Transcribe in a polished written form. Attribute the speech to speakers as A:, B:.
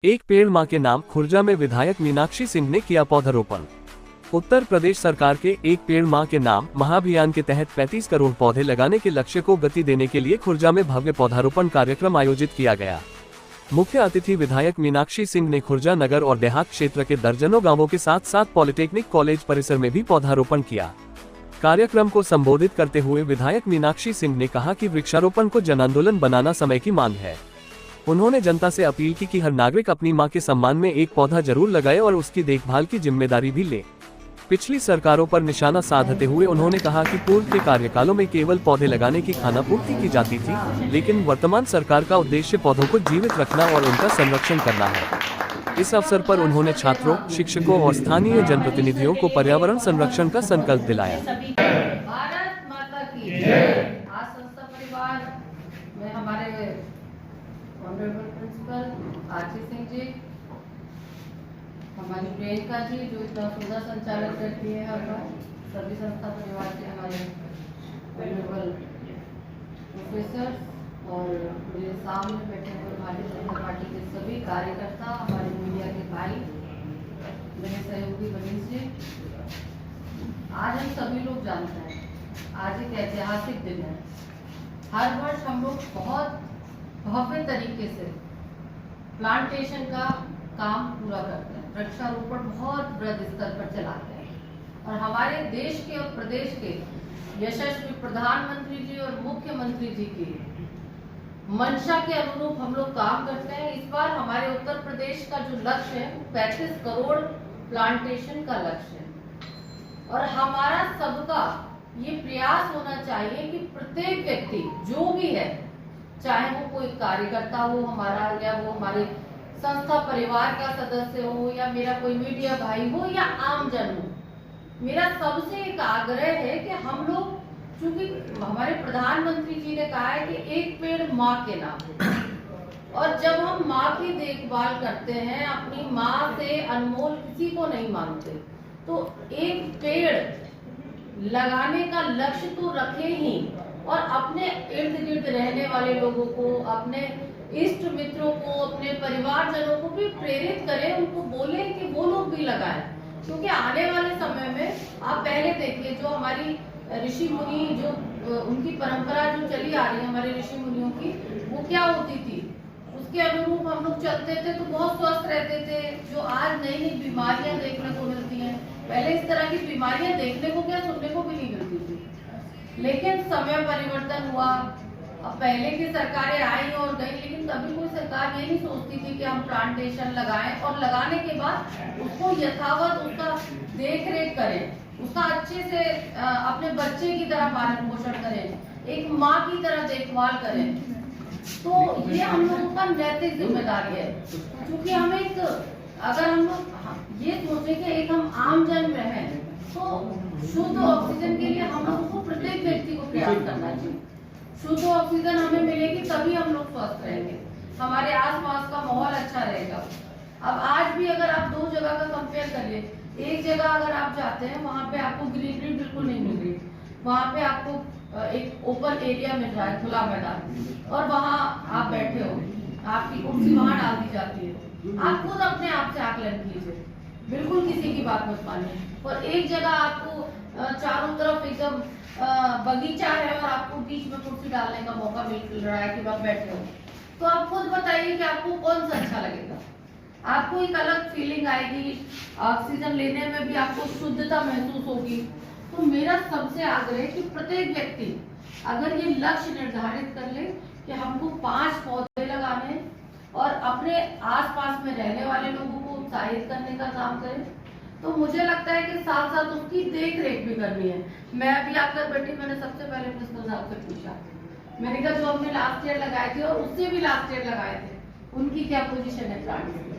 A: एक पेड़ मां के नाम खुर्जा में विधायक मीनाक्षी सिंह ने किया पौधारोपण। उत्तर प्रदेश सरकार के एक पेड़ मां के नाम महाअभियान के तहत 35 करोड़ पौधे लगाने के लक्ष्य को गति देने के लिए खुर्जा में भव्य पौधारोपण कार्यक्रम आयोजित किया गया। मुख्य अतिथि विधायक मीनाक्षी सिंह ने खुर्जा नगर और देहात क्षेत्र के दर्जनों गांवों के साथ साथ पॉलिटेक्निक कॉलेज परिसर में भी पौधारोपण किया। कार्यक्रम को संबोधित करते हुए विधायक मीनाक्षी सिंह ने कहा कि वृक्षारोपण को जन आंदोलन बनाना समय की मांग है। उन्होंने जनता से अपील की कि हर नागरिक अपनी मां के सम्मान में एक पौधा जरूर लगाए और उसकी देखभाल की जिम्मेदारी भी ले। पिछली सरकारों पर निशाना साधते हुए उन्होंने कहा कि पूर्व के कार्यकालों में केवल पौधे लगाने की खानापूर्ति की जाती थी, लेकिन वर्तमान सरकार का उद्देश्य पौधों को जीवित रखना और उनका संरक्षण करना है। इस अवसर पर उन्होंने छात्रों, शिक्षकों और स्थानीय जनप्रतिनिधियों को पर्यावरण संरक्षण का संकल्प दिलाया।
B: भारत माता की जय। आज संस्था परिवार में हमारे ऑनरेबल प्रिंसिपल आरती सिंह जी, हमारी प्रियंका जी जो इतना सुंदर संचालन करती है, और सभी संस्था परिवार के हमारे ऑनरेबल प्रोफेसर और मेरे सामने बैठे हुए भारतीय जनता पार्टी के सभी कार्यकर्ता, हमारे मीडिया के भाई, मेरे सहयोगी मनीष जी। आज हम सभी लोग जानते हैं आज एक ऐतिहासिक दिन है। हर वर्ष हम लोग बहुत भव्य तरीके से प्लांटेशन का काम पूरा करते हैं, वृक्षारोपण बहुत बृहद स्तर पर चलाते हैं, और हमारे देश के और प्रदेश के यशस्वी प्रधानमंत्री जी और मुख्यमंत्री जी की मंशा के अनुरूप हम लोग काम करते हैं। इस बार हमारे उत्तर प्रदेश का जो लक्ष्य है 35 करोड़ प्लांटेशन का लक्ष्य है, और हमारा सबका ये प्रयास होना चाहिए कि प्रत्येक व्यक्ति जो भी है, चाहे वो कोई कार्यकर्ता हो हमारा, या वो हमारे संस्था परिवार का सदस्य हो, या मेरा कोई मीडिया भाई हो, या आम जन हो, मेरा सबसे एक आग्रह है कि हम लोग, चूंकि हमारे प्रधानमंत्री जी ने कहा है कि एक पेड़ माँ के नाम, और जब हम माँ की देखभाल करते हैं, अपनी माँ से अनमोल किसी को नहीं मानते, तो एक पेड़ लगाने का लक्ष्य तो रखे ही, और अपने इर्द गिर्द रहने वाले लोगों को, अपने इष्ट मित्रों को, अपने परिवारजनों को भी प्रेरित करें, उनको बोले कि वो लोग भी लगाएं। क्योंकि आने वाले समय में आप पहले देखिए, जो हमारी ऋषि मुनि, जो उनकी परंपरा जो चली आ रही है हमारे ऋषि मुनियों की, वो क्या होती थी, उसके अनुरूप हम लोग चलते थे तो बहुत स्वस्थ रहते थे। जो आज नई नई बीमारियां देखने को मिलती हैं, पहले इस तरह की बीमारियां देखने को क्या सुनने को भी नहीं मिलती थी, लेकिन समय परिवर्तन हुआ। अब पहले की सरकारें आई और गई, लेकिन कभी कोई सरकार ये नहीं सोचती थी कि हम प्लांटेशन लगाएं, और लगाने के बाद उसको यथावत उसका देख रेख करें, उसका अच्छे से अपने बच्चे की तरह पालन पोषण करें, एक माँ की तरह देखभाल करें। तो ये हम लोगों का नैतिक जिम्मेदारी है, क्योंकि हम एक, अगर हम लोग ये सोचे कि एक हम आम जन रहें, तो शुद्ध ऑक्सीजन के लिए हम लोगों को प्रत्येक व्यक्ति को प्रयास करना चाहिए। शुद्ध ऑक्सीजन हमें मिलेगी तभी हम लोग स्वस्थ रहेंगे, हमारे आसपास का माहौल अच्छा रहेगा। अब आज भी अगर आप दो जगह का कंपेयर करिए, एक जगह अगर आप जाते हैं, वहाँ पे आपको ग्रीनरी बिल्कुल नहीं मिल रही, वहाँ पे आपको एक ओपन एरिया मिल रहा है, खुला मैदान, और वहाँ आप बैठे हो, आपकी कुर्सी वहाँ डाल दी जाती है, आप खुद अपने आप से आकलन कीजिए, बिल्कुल किसी की बात मत मानिए। और एक जगह आपको चारों तरफ एकदम बगीचा है, और आपको बीच में कुर्सी डालने का मौका मिल रहा है कि आप बैठे हो, तो आप खुद बताइए कि आपको कौन सा अच्छा लगेगा। आपको एक अलग फीलिंग आएगी, ऑक्सीजन लेने में भी आपको शुद्धता महसूस होगी। तो मेरा सबसे आग्रह है कि प्रत्येक व्यक्ति अगर ये लक्ष्य निर्धारित कर ले कि हमको 5 पौधे लगाने, और अपने आसपास में रहने वाले लोगों को उत्साहित करने का काम करें, तो मुझे लगता है कि साथ साथ उसकी देख रेख भी करनी है। मैं अभी आकर बैठी, मैंने सबसे पहले प्रिंसिपल साहब से पूछा, मैंने कहा जो हमने लास्ट ईयर लगाए थे और उससे भी लास्ट ईयर लगाए थे, उनकी क्या पोजीशन है प्लांट की।